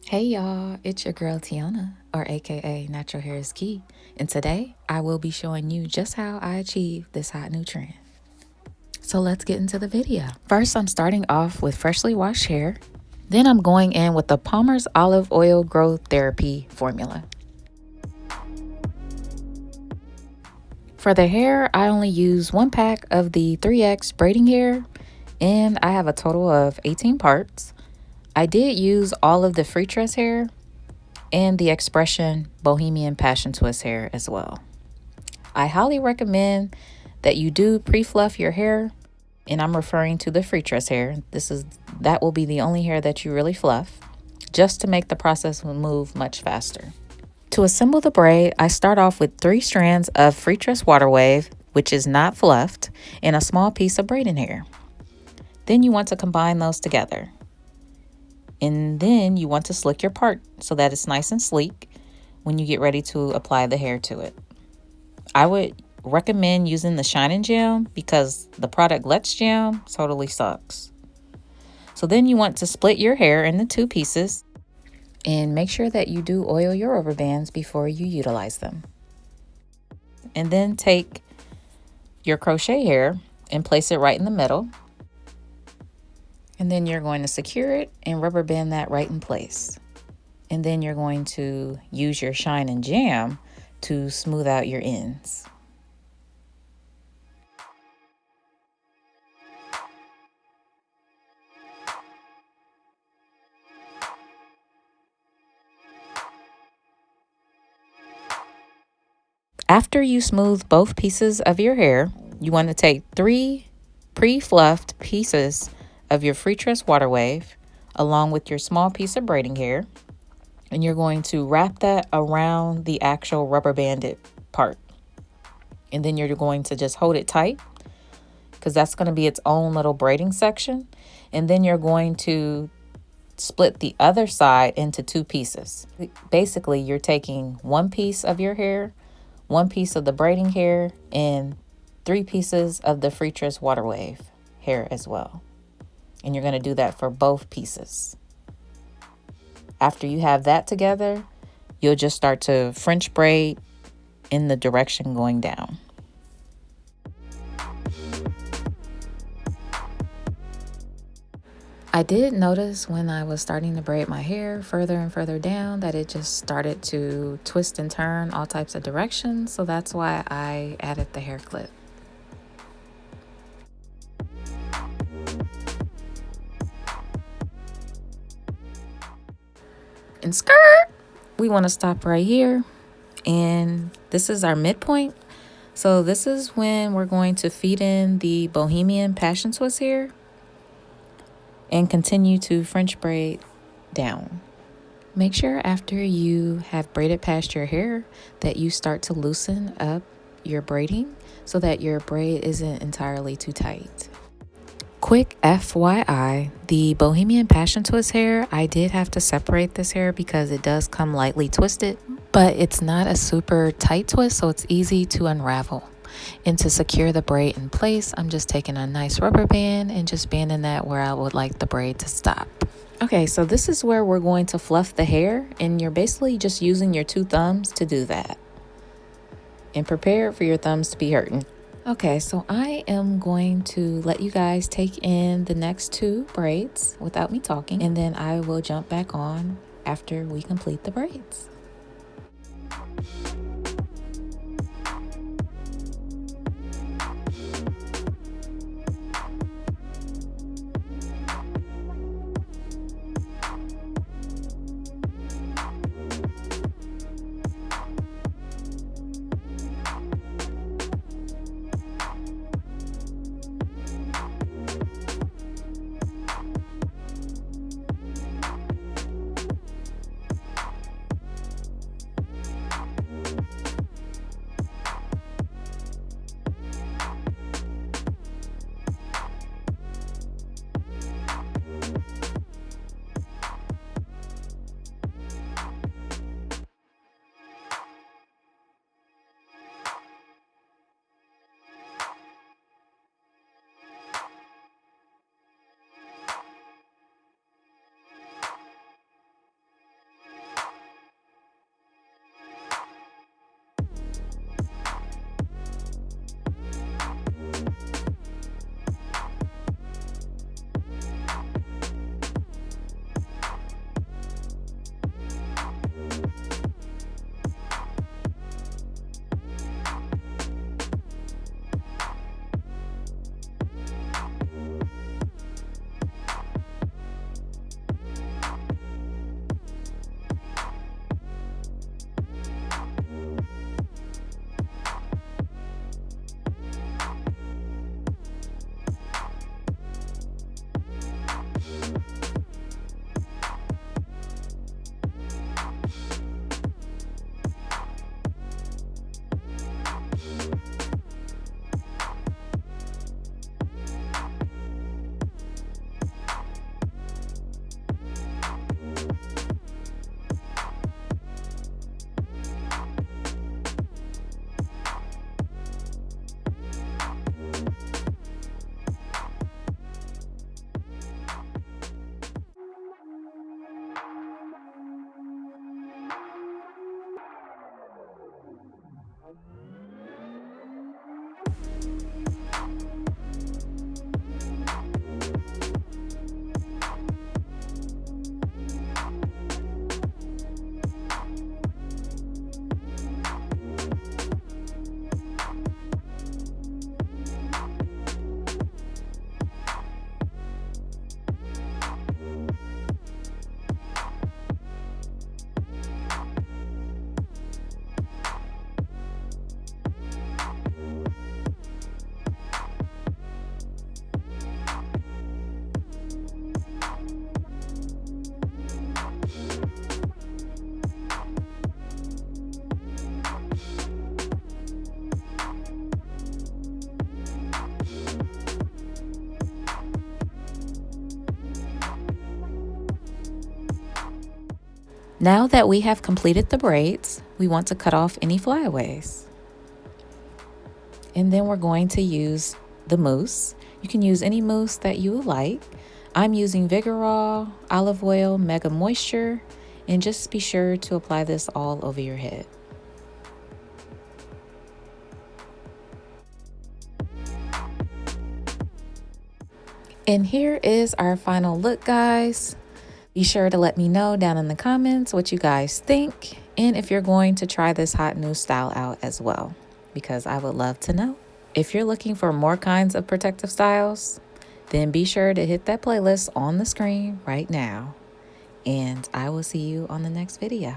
Hey y'all, it's your girl Tiana, or aka Natural Hair is Key, and today I will be showing you just how I achieve this hot new trend. So let's get into the video. First, I'm starting off with freshly washed hair. Then I'm going in with the Palmer's Olive Oil Growth Therapy formula. For the hair, I only use 1 pack of the 3X braiding hair, and I have a total of 18 parts. I did use all of the Freetress hair and the X-pression Bohemian Passion Twist hair as well. I highly recommend that you do pre-fluff your hair, and I'm referring to the Freetress hair. That will be the only hair that you really fluff, just to make the process move much faster. To assemble the braid, I start off with 3 strands of Freetress waterwave, which is not fluffed, and a small piece of braiding hair. Then you want to combine those together. And then you want to slick your part so that it's nice and sleek when you get ready to apply the hair to it. I would recommend using the Shining Gel because the product Let's Gel totally sucks. So then you want to split your hair into 2 pieces and make sure that you do oil your rubber bands before you utilize them. And then take your crochet hair and place it right in the middle. And then you're going to secure it and rubber band that right in place. And then you're going to use your Shine and Jam to smooth out your ends. After you smooth both pieces of your hair, you want to take 3 pre-fluffed pieces of your Freetress water wave along with your small piece of braiding hair, and you're going to wrap that around the actual rubber banded part. And then you're going to just hold it tight because that's going to be its own little braiding section. And then you're going to split the other side into 2 pieces. Basically, you're taking 1 piece of your hair, 1 piece of the braiding hair, and 3 pieces of the Freetress water wave hair as well. And you're going to do that for both pieces. After you have that together, you'll just start to French braid in the direction going down. I did notice when I was starting to braid my hair further and further down that it just started to twist and turn all types of directions, so that's why I added the hair clip. And skirt, we want to stop right here, and this is our midpoint. So this is when we're going to feed in the Bohemian Passion Twist here and continue to French braid down. Make sure after you have braided past your hair that you start to loosen up your braiding so that your braid isn't entirely too tight. Quick FYI, the Bohemian Passion Twist hair, I did have to separate this hair because it does come lightly twisted, but it's not a super tight twist, so it's easy to unravel. And to secure the braid in place, I'm just taking a nice rubber band and just banding that where I would like the braid to stop. Okay, so this is where we're going to fluff the hair, and you're basically just using your 2 thumbs to do that. And prepare for your thumbs to be hurting. Okay, so I am going to let you guys take in the next 2 braids without me talking, and then I will jump back on after we complete the braids. Now that we have completed the braids, we want to cut off any flyaways. And then we're going to use the mousse. You can use any mousse that you like. I'm using Vigorol, Olive Oil, Mega Moisture, and just be sure to apply this all over your head. And here is our final look, guys. Be sure to let me know down in the comments what you guys think, and if you're going to try this hot new style out as well, because I would love to know. If you're looking for more kinds of protective styles, then be sure to hit that playlist on the screen right now. And I will see you on the next video.